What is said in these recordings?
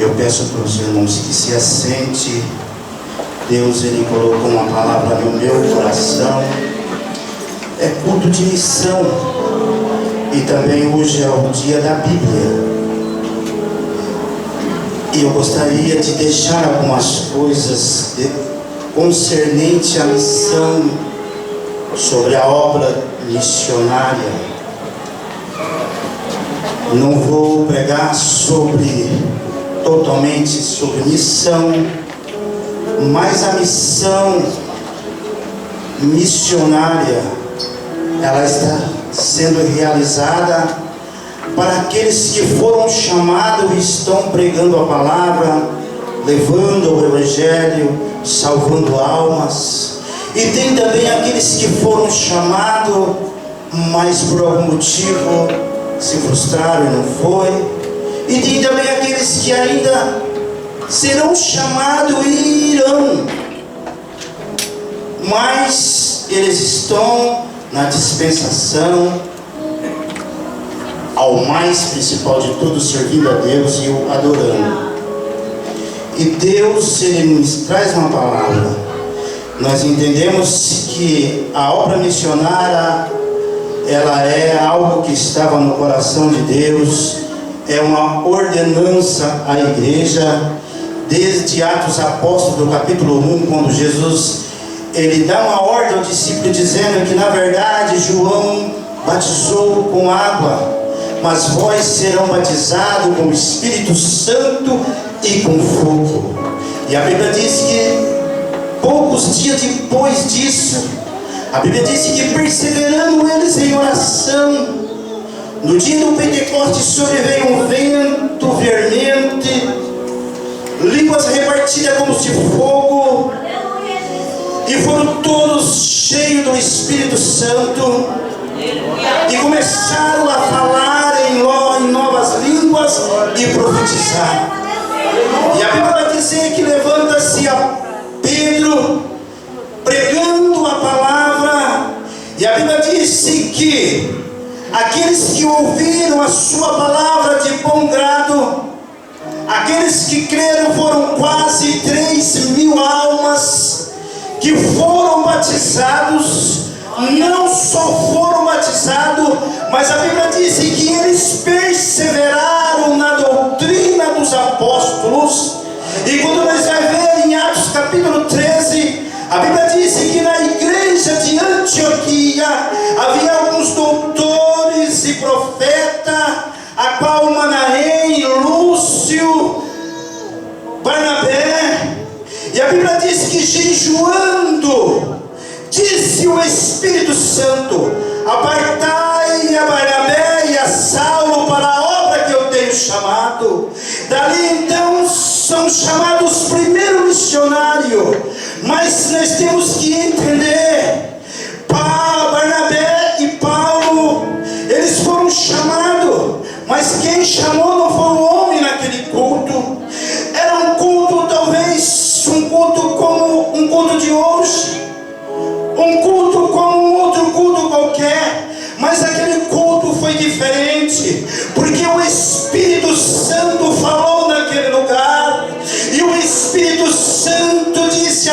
Eu peço para os irmãos que se assente. Deus, Ele colocou uma palavra no meu coração. É culto de missão. E também hoje é o dia da Bíblia. E eu gostaria de deixar algumas coisas concernente à missão, sobre a obra missionária. Não vou pregar totalmente sobre missão, mas a missão missionária, ela está sendo realizada para aqueles que foram chamados e estão pregando a palavra, levando o Evangelho, salvando almas. E tem também aqueles que foram chamados, mas por algum motivo se frustraram e não foi. E tem também aqueles que ainda serão chamados e irão, mas eles estão na dispensação, ao mais principal de tudo, servindo a Deus e o adorando. E Deus, Ele nos traz uma palavra. Nós entendemos que a obra missionária, ela é algo que estava no coração de Deus, é uma ordenança à igreja, desde Atos Apóstolos, capítulo 1, quando Jesus, Ele dá uma ordem ao discípulo, dizendo que na verdade João batizou com água, mas vós serão batizados com o Espírito Santo e com fogo. E a Bíblia diz que poucos dias depois disso, a Bíblia diz que perseverando eles em oração, no dia do Pentecostes sobreveio um vento vermente, línguas repartidas como se fogo, e foram todos cheios do Espírito Santo, e começaram a falar em novas línguas e profetizar. E a Bíblia vai dizer que levanta-se a Pedro pregando a palavra, e a Bíblia disse que aqueles que ouviram a sua palavra de bom grado, aqueles que creram, foram quase 3.000 almas que foram batizados. Não só foram batizados, mas a Bíblia diz que eles perseveraram na doutrina dos apóstolos. E quando nós vamos ver em Atos capítulo 13, a Bíblia diz que na igreja de Antioquia havia alguns doutores e profetas, a qual Manaém, Lúcio, Barnabé. E a Bíblia diz que jejuando, disse o Espírito Santo: apartai a Barnabé e a Saulo para a obra que eu tenho chamado. Dali então são chamados os primeiros missionários. Mas nós temos que entender, Barnabé e Paulo, eles foram chamados, mas quem chamou não foi o homem naquele culto. Era um culto, talvez um culto como um culto de hoje, um culto como um outro culto qualquer, mas aquele culto foi diferente, porque o Espírito Santo falou naquele lugar, e o Espírito Santo disse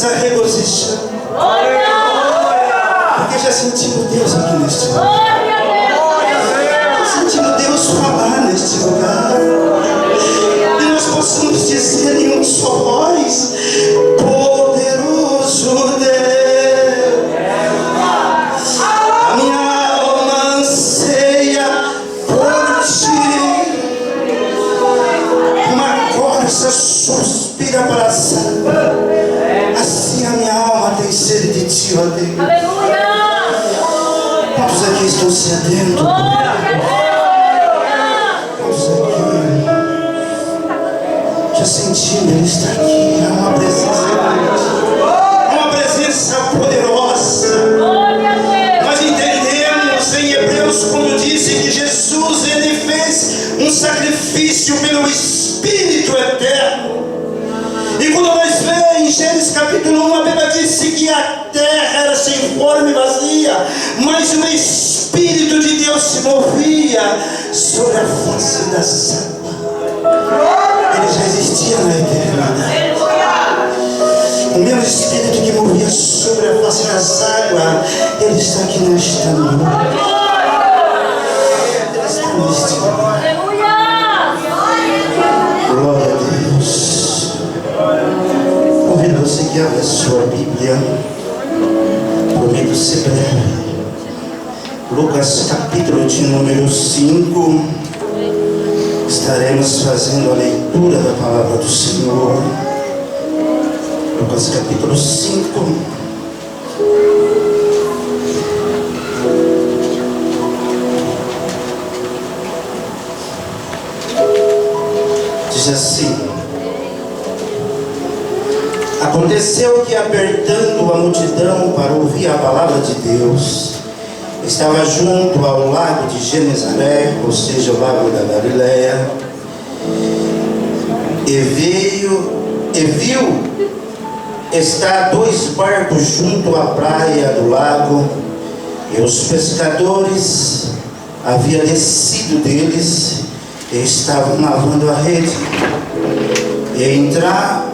começa a regozijar. Porque já sentimos Deus aqui neste lugar. Já sentimos Deus falar neste lugar. E nós possamos dizer em uma só voz: poderoso Deus. A minha alma anseia por ti. Uma corça suspira para a santa. Assim a minha alma tem sede de ti, ó Deus. Aleluia! Quantos aqui estão sedentos? Quantos aqui já sentindo Ele está aqui? Há uma presença grande, uma presença poderosa. Nós entendemos em Hebreus, como disse, que Jesus, Ele fez um sacrifício pelo Espírito eterno. E quando nós vemos em Gênesis capítulo 1, a Bíblia disse que a terra era sem forma e vazia, mas o Espírito de Deus se movia sobre a face das águas. Ele já existia na eternidade. O mesmo Espírito que movia sobre a face das águas, Ele está aqui nesta noite. Ele está neste lugar. Glória a Deus. Convido você que abra a sua Bíblia. Prometo ser breve. Lucas capítulo de número 5. Estaremos fazendo a leitura da palavra do Senhor. Lucas capítulo 5. Diz assim: aconteceu que, apertando a multidão para ouvir a palavra de Deus, estava junto ao lago de Genezaré, ou seja, o lago da Galileia, e viu estar 2 barcos junto à praia do lago, e os pescadores haviam descido deles e estavam lavando a rede.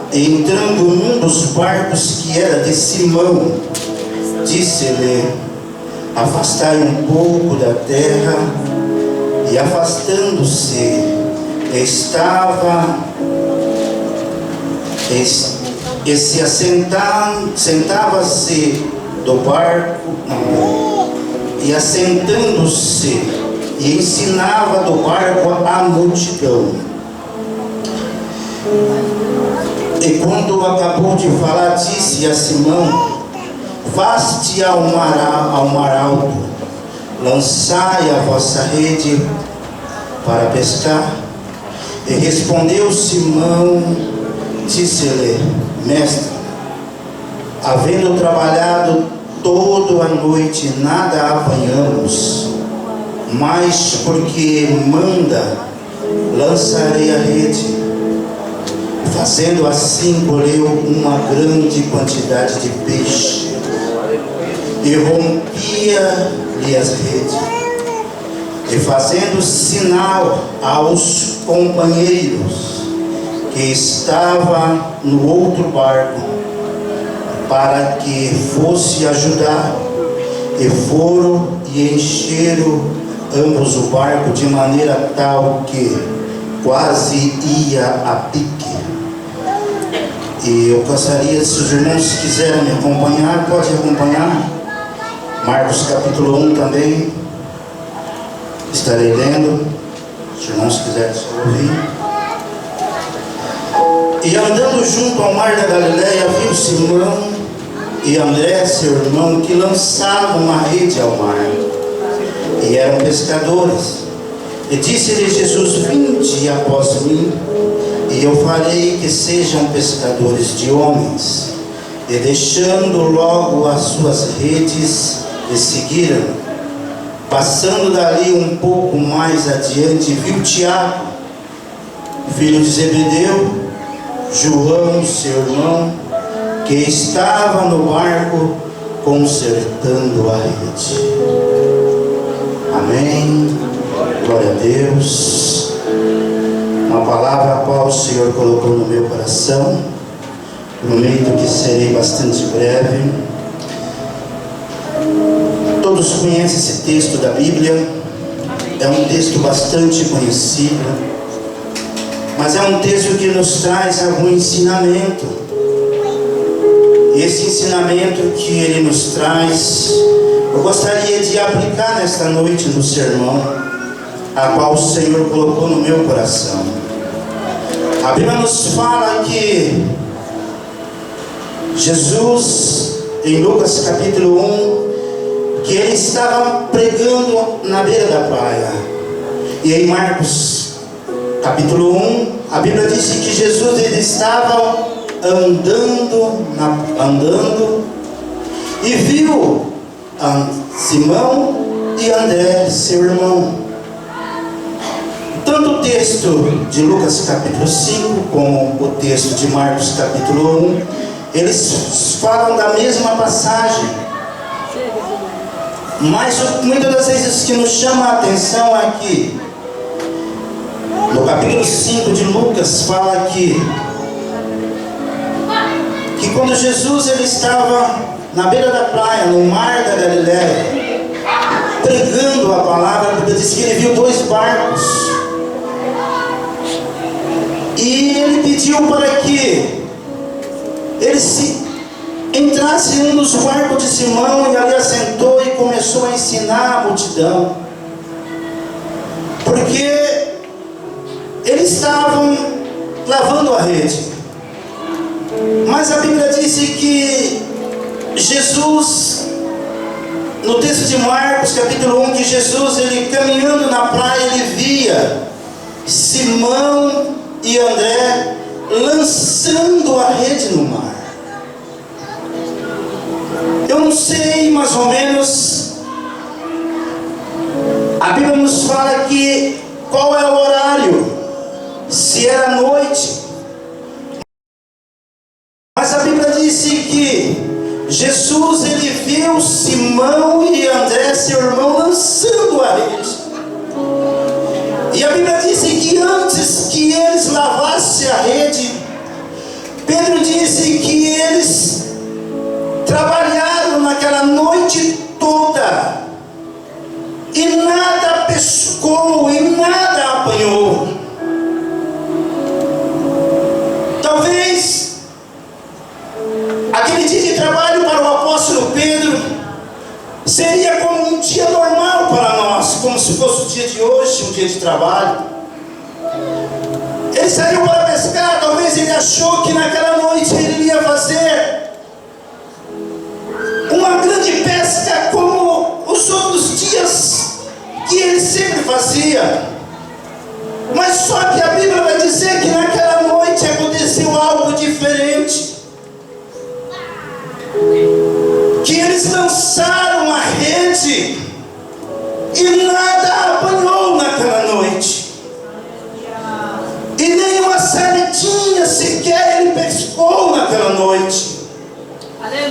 E entrando num dos barcos, que era de Simão, disse-lhe: afastai um pouco da terra. E afastando-se, sentava-se do barco, e assentando-se, e ensinava do barco a multidão. E quando acabou de falar, disse a Simão: vaste ao mar alto, lançai a vossa rede para pescar. E respondeu Simão, disse-lhe: mestre, havendo trabalhado toda a noite, nada apanhamos, mas porque manda, lançarei a rede. Fazendo assim, colheu uma grande quantidade de peixe, e rompia-lhe as redes. E fazendo sinal aos companheiros que estavam no outro barco, para que fosse ajudar, e foram e encheram ambos o barco de maneira tal que quase ia a pique. E eu gostaria, se os irmãos quiserem me acompanhar, pode acompanhar. Marcos capítulo 1 também. Estarei lendo. Se os irmãos quiserem só ouvir. E andando junto ao mar da Galileia, viu Simão e André, seu irmão, que lançavam a rede ao mar. E eram pescadores. E disse-lhe Jesus: vinde após mim, e eu farei que sejam pescadores de homens. E deixando logo as suas redes, e seguiram. Passando dali um pouco mais adiante, viu Tiago, filho de Zebedeu, João, seu irmão, que estava no barco consertando a rede. Amém. Glória a Deus. Uma palavra a qual o Senhor colocou no meu coração, Prometo que serei bastante breve. Todos conhecem esse texto da Bíblia. É um texto bastante conhecido, mas é um texto que nos traz algum ensinamento. Esse ensinamento que ele nos traz, eu gostaria de aplicar nesta noite no sermão, a qual o Senhor colocou no meu coração. A Bíblia nos fala que Jesus, em Lucas capítulo 1, que ele estava pregando na beira da praia. E em Marcos capítulo 1, a Bíblia diz que Jesus ele estava andando e viu Simão e André, seu irmão. Tanto o texto de Lucas capítulo 5 como o texto de Marcos capítulo 1, eles falam da mesma passagem. Mas muitas das vezes que nos chama a atenção aqui, no capítulo 5 de Lucas, fala que quando Jesus ele estava na beira da praia, no mar da Galileia, pregando a palavra, a Bíblia diz que ele viu 2 barcos. E ele pediu para que ele entrasse em um dos barcos de Simão, e ali assentou e começou a ensinar a multidão, porque eles estavam lavando a rede. Mas a Bíblia disse que Jesus, no texto de Marcos capítulo 1, que Jesus ele caminhando na praia, ele via Simão e André lançando a rede no mar. Eu não sei mais ou menos, a Bíblia nos fala que qual é o horário, se era noite, mas a Bíblia disse que Jesus ele viu Simão e André, seu irmão, lançando a rede. E a Bíblia disse que antes que eles lavassem a rede, Pedro disse que eles trabalharam naquela noite toda e nada pescou e nada apanhou. Talvez aquele dia de trabalho para o apóstolo Pedro seria como um dia normal para nós, como se fosse o dia de hoje, um dia de trabalho. Ele saiu para pescar, talvez ele achou que naquela noite ele iria fazer uma grande pesca como os outros dias que ele sempre fazia. Mas só que a Bíblia vai dizer que naquela noite aconteceu algo diferente, que eles lançaram a rede e nada apanhou naquela noite, e nem uma sardinha sequer ele pescou naquela noite.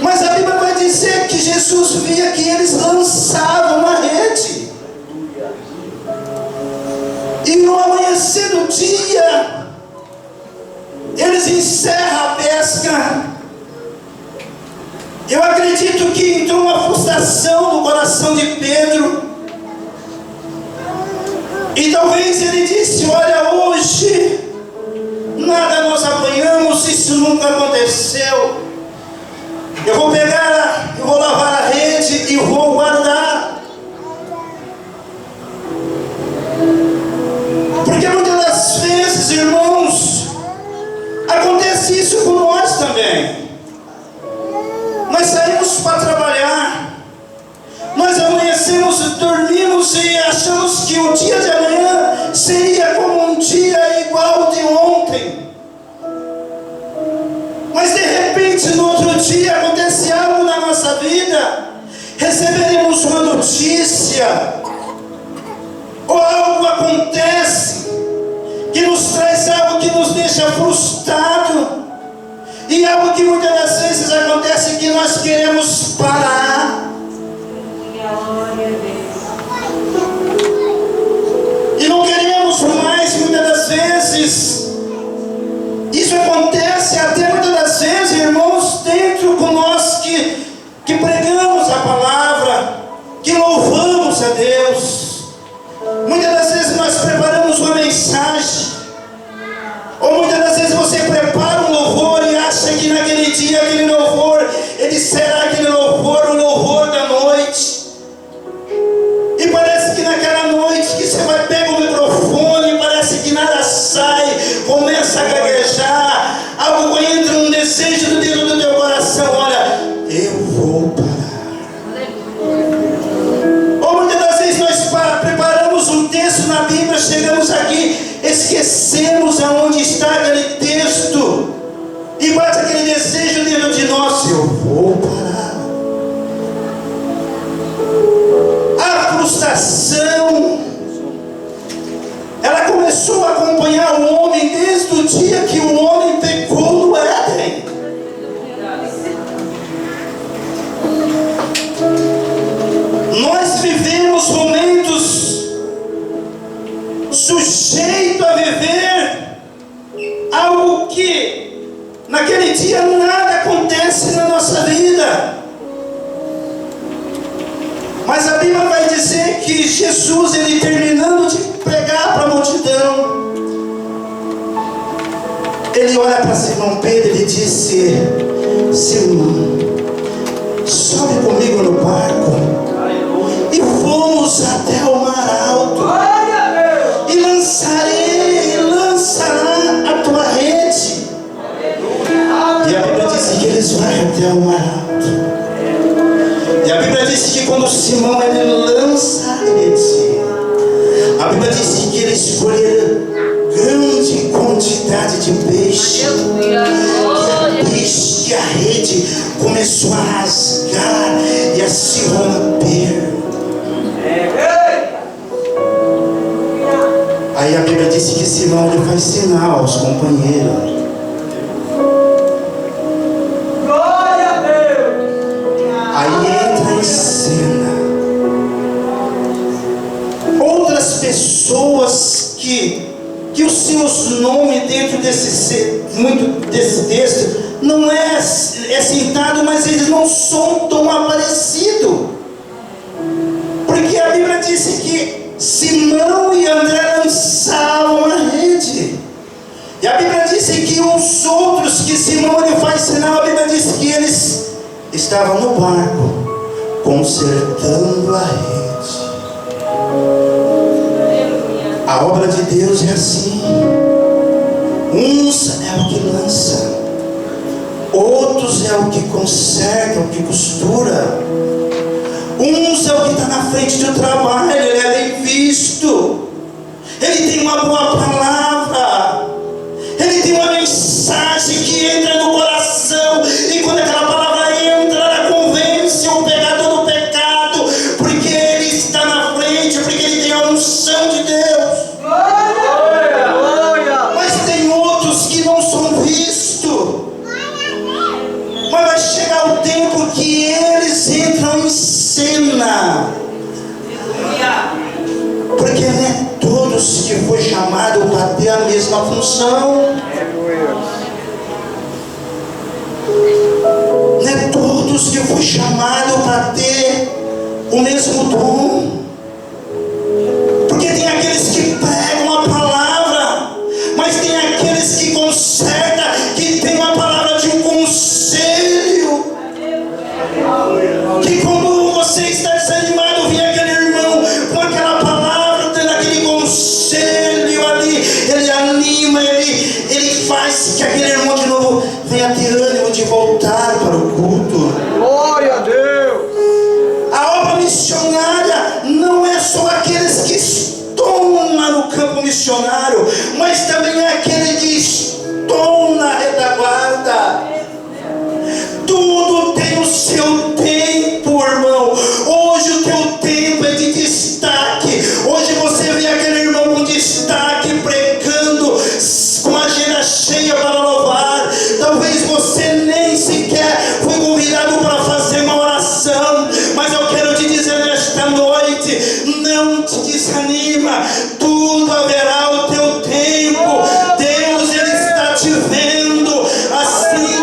Mas a Bíblia vai dizer que Jesus via que eles lançavam a rede, e no amanhecer do dia eles encerram a pesca. Eu acredito que entrou uma frustração no coração de Pedro, e talvez ele disse: olha, hoje nada nós apanhamos, isso nunca aconteceu. Eu vou pegar, eu vou lavar a rede e vou guardar. Porque muitas das vezes, irmãos, acontece isso com nós também. Nós saímos para trabalhar, nós amanhecemos, dormimos e achamos que o dia de amanhã seria como um dia igual ao de ontem. Mas de repente no outro dia acontece algo na nossa vida, receberemos uma notícia, ou algo acontece que nos traz algo que nos deixa frustrado, e algo que muitas das vezes acontece que nós queremos parar. E não queremos mais, muitas das vezes. Isso acontece até muitas das vezes, que pregamos a palavra, que louvamos a Deus. Muitas das vezes nós preparamos uma mensagem, ou muitas das vezes você prepara um louvor e acha que naquele dia aquele louvor, ele será aquele louvor, o louvor da noite. E parece que naquela noite que você vai pegar o microfone, parece que nada sai, começa a gaguejar, algo entra, um desejo dentro do teu coração, olha, eu vou parar. Ou muitas das vezes nós preparamos um texto na Bíblia, chegamos aqui, esquecemos aonde está aquele texto, e bate aquele desejo dentro de nós, eu vou parar. A frustração, ela começou a acompanhar o homem desde o dia que o homem pecou no Éden. Nós vivemos momentos sujeitos a viver algo que naquele dia nada acontece na nossa vida. Mas a Bíblia vai dizer que Jesus, ele terminando de pregar para a multidão, ele olha para Simão Pedro e ele disse: Simão, sobe comigo no barco e vamos até o mar alto e lançará a tua rede. E a Bíblia diz que eles vão até o mar alto. E a Bíblia diz que quando Simão ele lança a rede, a Bíblia diz que eles escolheram grande quantidade de peixe. Que a rede começou a rasgar e a se romper. Aí a Bíblia diz que Simão ele faz sinal aos companheiros. Aí entra em cena outras pessoas que os seus nomes dentro desse texto não é citado, mas eles não são tão aparecidos, porque a Bíblia disse que Simão e André lançavam a rede, e a Bíblia disse que os outros que Simão ele faz sinal, a Bíblia disse que eles estavam no barco consertando a rede. A obra de Deus é assim. Uns é o que lança, outros é o que conserta, o que costura. Uns é o que está na frente do trabalho, ele é bem visto, ele tem uma boa palavra, ele tem uma mensagem que entra no coração, e quando aquela palavra entra, ela convence o pecador do pecado, porque ele está na frente, porque ele tem a unção de Deus. Mas tem outros que não são vistos, mas vai chegar o tempo que eles entram em cena, porque não é todos que foi chamado para ter a mesma função. Não é todos que foi chamado para ter o mesmo dom, porque tem aqueles que pregam a palavra, mas tem aqueles que consertam, que tem uma palavra de um conselho, que quando você está desanimado, vem aquele irmão com aquela palavra, tendo aquele conselho ali, ele anima, ele faz que aquele irmão de novo venha ter ânimo de voltar para o culto. Glória a Deus! A obra missionária não é só aqueles que estão lá no campo missionário, mas também é aquele que estão na retaguarda. Tudo tem o seu tempo, irmão. Hoje o teu tempo é de destaque. Hoje você vê aquele irmão com destaque, pregando, com a agenda cheia para louvar. Talvez você nem sequer foi convidado para fazer uma oração, mas eu quero te dizer nesta noite, não te desanima, tudo haverá o teu tempo. Deus, ele está te vendo, assim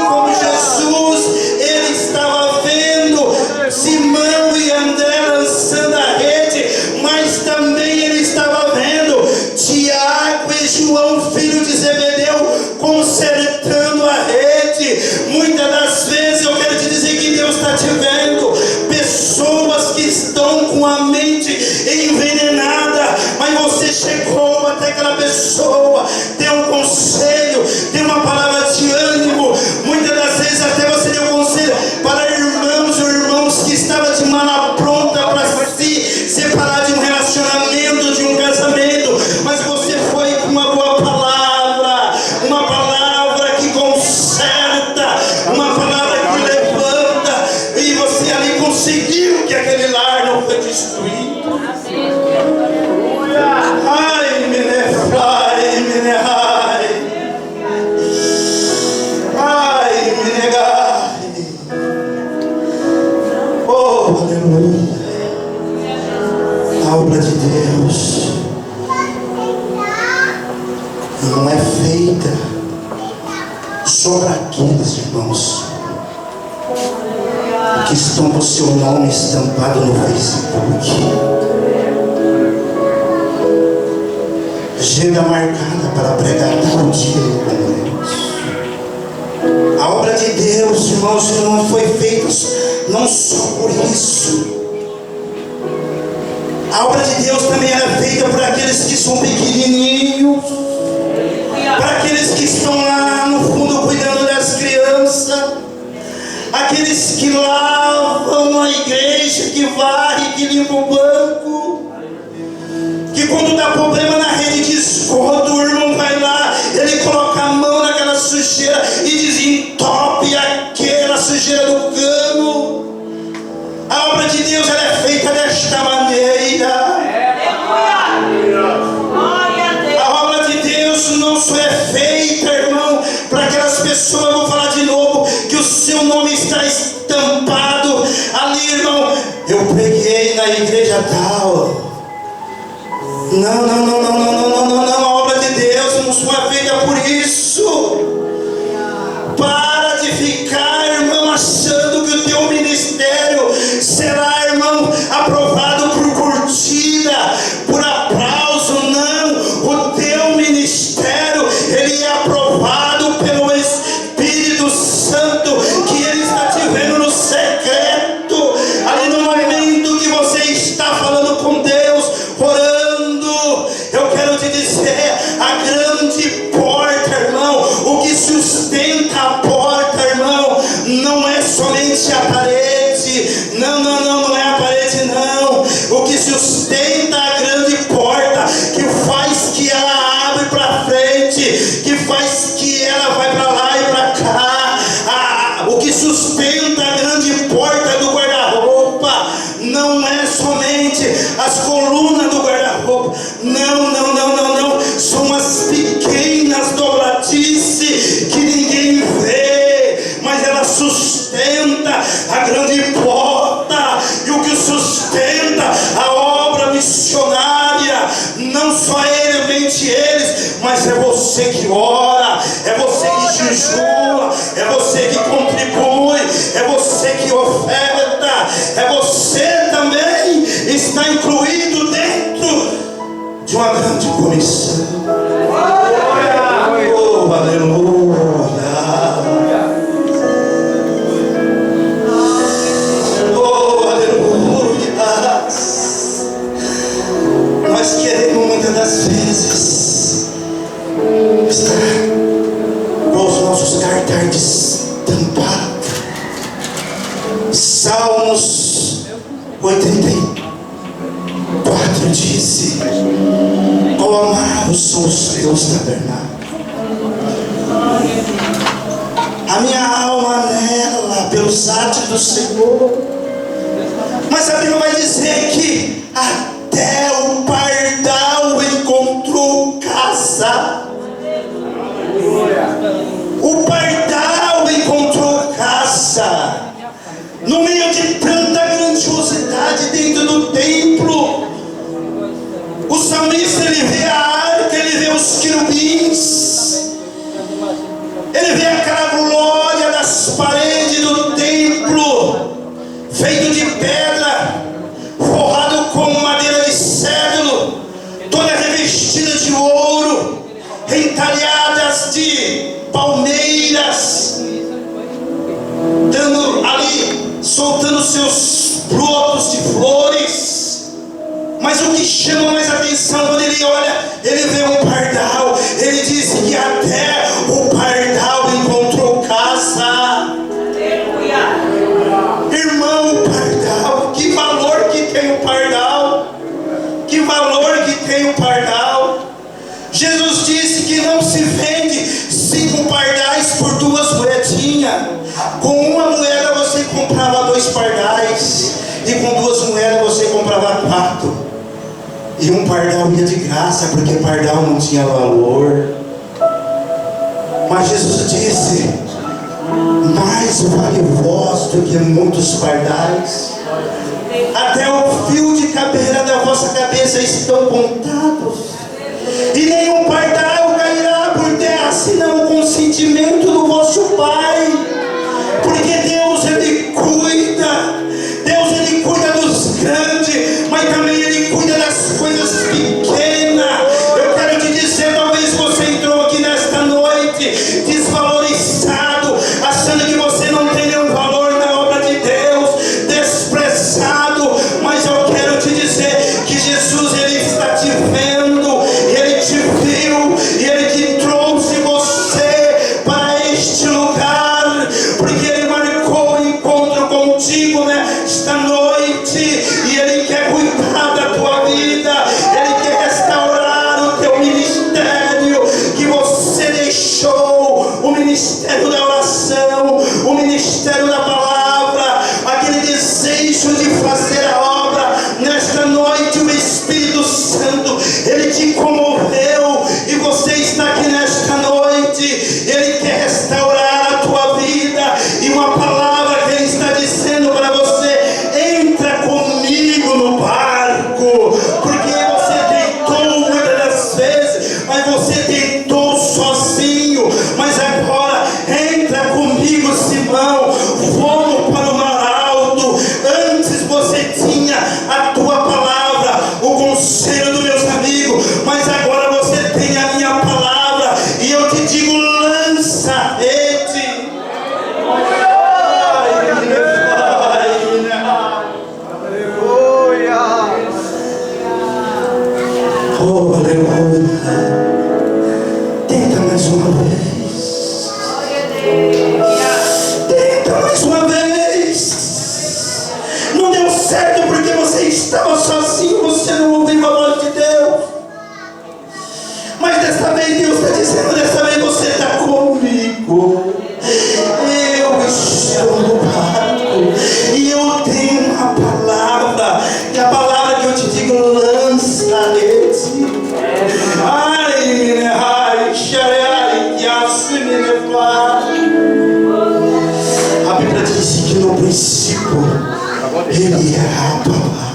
está te vendo. Pessoas que estão com a mente envenenada, mas você chegou até aquela pessoa, deu um conselho, deu uma palavra de ânimo. Muitas das vezes até você deu conselho para irmãos ou irmãos que estavam de mala pronta para se separar de um relacionamento, de um casamento, mas você foi com uma boa palavra, uma palavra que conserta, uma palavra que levanta, e você ali conseguiu que aquele lar não foi destruído. Ai, menefai, menehai. Ai, menegai. Oh, aleluia. A obra de Deus não é feita só para aqueles irmãos que estão com o seu nome estampado no Facebook. Agenda marcada para pregar tal dia como Deus. A obra de Deus, irmãos, não foi feita não só por isso. A obra de Deus também era feita para aqueles que são pequenininhos, para aqueles que estão lá no fundo cuidando das crianças, aqueles que lavam a igreja, que varre, que limpa o banco, que quando dá problema na rede de esgoto, o irmão vai lá, ele coloca a mão naquela sujeira e desentope aquela sujeira do cano. A obra de Deus ela é feita desta maneira. A obra de Deus não só é feita, irmão, para aquelas pessoas, eu vou falar de novo, que o seu nome está estampado ali, irmão. Eu preguei na igreja tal. Não. A obra de Deus não só é feita por isso. Para de ficar, irmão, achando que o teu ministério será, irmão, aprovado por curtida, por aplauso. Não, o teu ministério, ele é aprovado pelo Espírito Santo, que ele está te vendo no secreto, ali no momento que você está falando com Deus, orando. Eu quero te dizer, a grande porta, irmão, o que sustenta a porta, irmão, não é somente a parede. Não é a parede, não. O que sustenta a grande porta, que faz que ela abre para frente, que faz que ela vai para lá e para cá, o que sustenta a grande porta do guarda-roupa não é somente as colunas do guarda-roupa, não, são as pequenas dobradiças que ninguém vê, mas ela sustenta a grande porta. E o que sustenta a obra missionária não só somente eles, mas é você que ora, é você que jejua, é você que contribui, é você que oferta, é você também está incluído dentro de uma grande comissão. Oh, aleluia. Oh, aleluia. Nós queremos muitas das vezes estar com os nossos cartazes tampados. Salmos 84 diz: quão amados são os teus tabernáculos, a minha alma anela pelos atos do Senhor. Mas a Bíblia vai dizer que até o pardal encontrou casa. O pardal encontrou casa no meio de tanta grandiosidade dentro do templo. O salmista, ele vê a arca, ele vê os querubins, ele vê aquela glória das paredes do templo, feito de pedra, forrado com madeira de cedro, toda revestida de ouro, entalhadas de palmeiras, dando ali soltando seus brotos de flores. Mas o que chama mais atenção quando ele olha, ele vê um pardal. Ele diz que até o pardal encontrou casa. Irmão, o pardal, que valor que tem o pardal. Que valor que tem o pardal. Jesus disse que não se vende 5 pardais por 2 moedinhas. Com uma moeda você comprava 2 pardais, e com 2 moedas você comprava 4. E um pardal ia de graça, porque pardal não tinha valor. Mas Jesus disse: mais vale vós do que muitos pardais. Até o fio de cabelo da vossa cabeça estão contados. E nenhum pardal cairá por terra, senão o consentimento do vosso Pai. Porque Deus, Ele cuida. Deus, Ele cuida dos grandes, mas também Ele cuida das coisas pequenas. Eu quero te dizer, talvez você entrou aqui nesta noite desvalorizado, achando que você não tem nenhum valor na obra de Deus, desprezado. Mas eu quero te dizer que Jesus, Ele está te vendo, Ele te viu, e Ele te trouxe você para este lugar, porque Ele marcou o encontro contigo nesta noite, e Ele quer cuidar da tua vida. Ele quer restaurar o teu ministério que você deixou, o ministério da oração, o ministério da palavra, aquele desejo de fazer a obra. Nesta noite o Espírito Santo, Ele te comoveu, e você está aqui nesta noite. Ele quer restaurar a tua vida, e uma palavra que Ele está dizendo para você: entra comigo no barco, porque você tentou muitas das vezes, mas você tentou sozinho. Mas agora entra comigo, Simão, vamos para o mar alto. Antes você tinha a tua palavra, o conselho dos meus amigos, mas agora você tem a minha palavra, e eu te digo: lança a rede. Oh, aleluia. Tenta mais uma vez. Tenta mais uma vez. Não deu certo porque você estava sozinho, você não ouviu a voz de Deus. Mas desta vez Deus está dizendo: desta vez você está comigo. Eu estou no barco, e eu tenho uma palavra, e a palavra que eu te digo: lança a rede. A Bíblia diz que no princípio Ele era a palavra.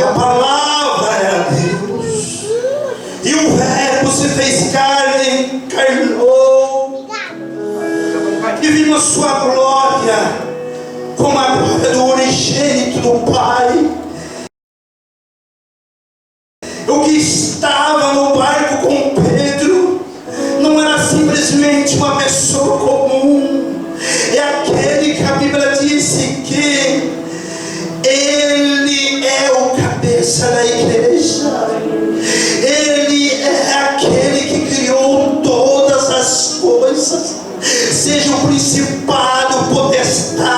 A palavra era Deus, e o Verbo se fez carne, encarnou, e vimos a sua glória como a glória do unigênito do Pai. O que estava no barco com Pedro não era simplesmente uma pessoa comum. É aquele que a Bíblia disse que ele é o cabeça da igreja. Ele é aquele que criou todas as coisas, seja o principado, o potestade,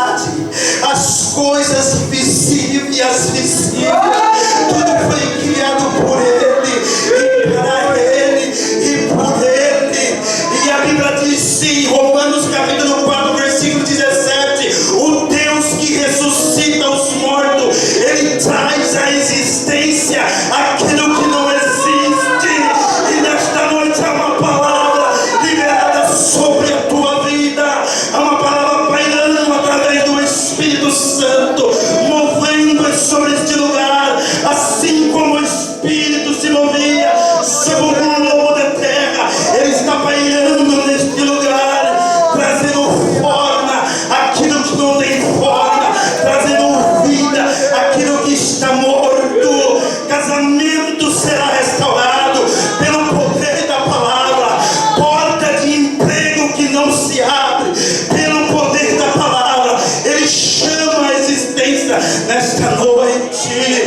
nesta noite,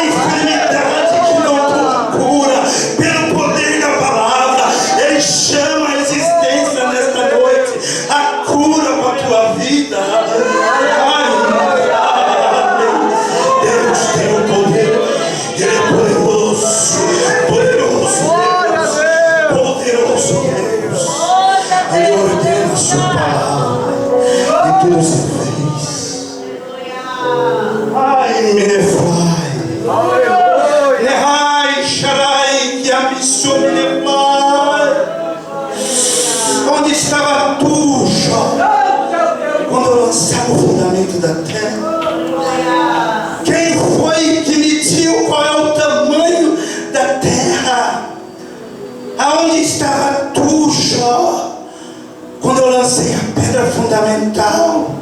enfermidade que não tem cura, pelo poder da palavra, Ele chama a existência nesta noite, a cura para a tua vida. Deus tem o poder, Ele é poderoso, poderoso Deus, Ele ordena a sua palavra e tudo se fez. Ai, Menefai, Nehai, Sharai, que abissou Menefai. Onde estava tu, Jó, quando eu lançava o fundamento da terra? Quem foi que mediu qual é o tamanho da terra? Aonde estava tu, Jó, quando eu lancei a pedra fundamental?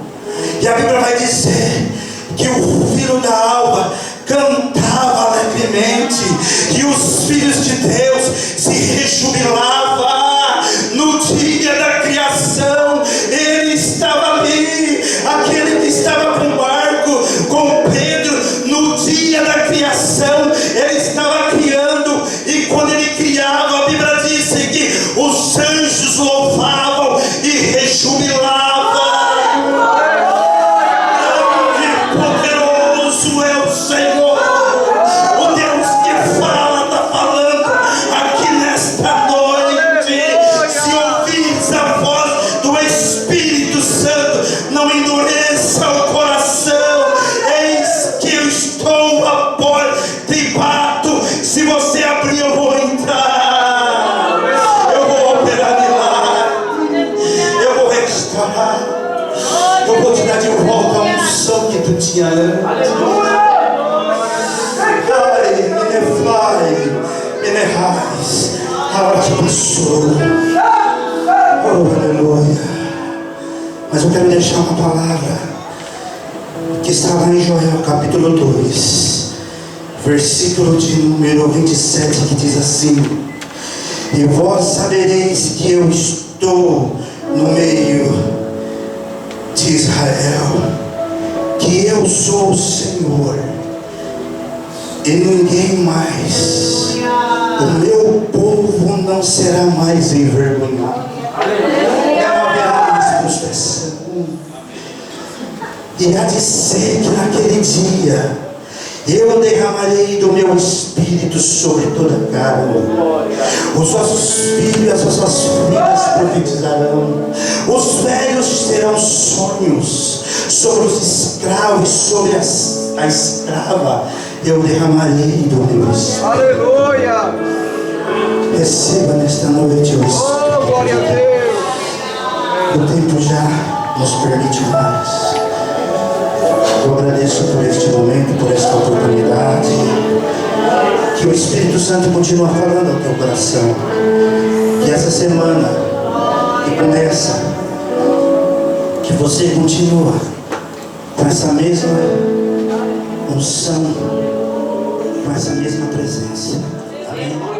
E a Bíblia vai dizer que o filho da alva cantava alegremente, e os filhos de Deus se rejubilavam. No dia da criação, Ele estava ali, aquele que estava com o barco, com Pedro. No dia da criação, Ele estava criando, e quando Ele criava, a Bíblia diz que os anjos louvavam e rejubilavam. Eu vou te dar de volta a unção que tu tinha antes. Ai, Menefai, Menehais, a hora te passou. Oh, aleluia. Mas eu quero deixar uma palavra que está lá em Joel, capítulo 2, versículo de número 27, que diz assim: e vós sabereis que eu estou no meio de Israel, que eu sou o Senhor e ninguém mais. O meu povo não será mais envergonhado, não haverá mais frustração. E há de ser que naquele dia eu derramarei do meu espírito sobre toda a carne. Os vossos filhos e as vossas filhas profetizarão. Os velhos terão sonhos. Sobre os escravos e sobre a escrava eu derramarei do meu espírito. Aleluia! Receba nesta noite o espírito. Oh, glória a Deus! O tempo já nos permite mais. Eu agradeço por este momento, por esta oportunidade. Que o Espírito Santo continue falando ao teu coração. Que essa semana que começa, que você continua com essa mesma unção, com essa mesma presença. Amém.